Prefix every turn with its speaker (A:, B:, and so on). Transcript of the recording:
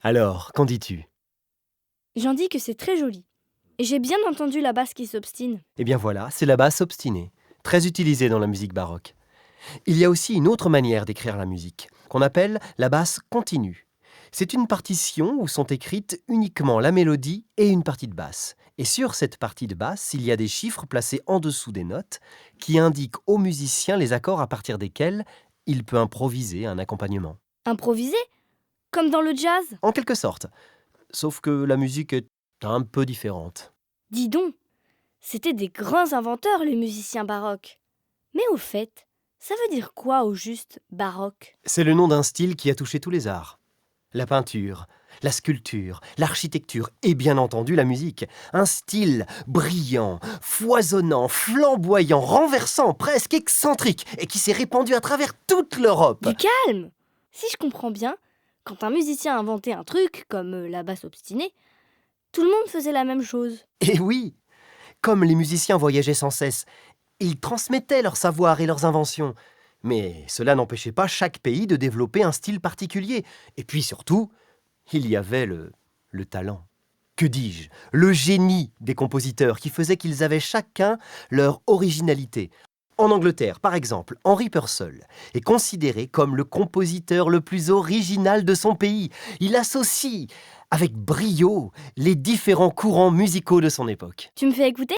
A: Alors, qu'en dis-tu?
B: J'en dis que c'est très joli. Et j'ai bien entendu la basse qui s'obstine.
A: Eh bien voilà, c'est la basse obstinée, très utilisée dans la musique baroque. Il y a aussi une autre manière d'écrire la musique, qu'on appelle la basse continue. C'est une partition où sont écrites uniquement la mélodie et une partie de basse. Et sur cette partie de basse, il y a des chiffres placés en dessous des notes qui indiquent au musicien les accords à partir desquels il peut improviser un accompagnement.
B: Improvisé? Comme dans le jazz?
A: En quelque sorte, sauf que la musique est un peu différente.
B: Dis donc, c'était des grands inventeurs, les musiciens baroques. Mais au fait, ça veut dire quoi au juste baroque?
A: C'est le nom d'un style qui a touché tous les arts. La peinture, la sculpture, l'architecture et bien entendu la musique. Un style brillant, foisonnant, flamboyant, renversant, presque excentrique et qui s'est répandu à travers toute l'Europe.
B: Du calme! Si je comprends bien, quand un musicien inventait un truc, comme la basse obstinée, tout le monde faisait la même chose.
A: Et oui, comme les musiciens voyageaient sans cesse, ils transmettaient leur savoir et leurs inventions. Mais cela n'empêchait pas chaque pays de développer un style particulier. Et puis surtout, il y avait le talent. Que dis-je? Le génie des compositeurs qui faisait qu'ils avaient chacun leur originalité. En Angleterre, par exemple, Henry Purcell est considéré comme le compositeur le plus original de son pays. Il associe avec brio les différents courants musicaux de son époque.
B: Tu me fais écouter?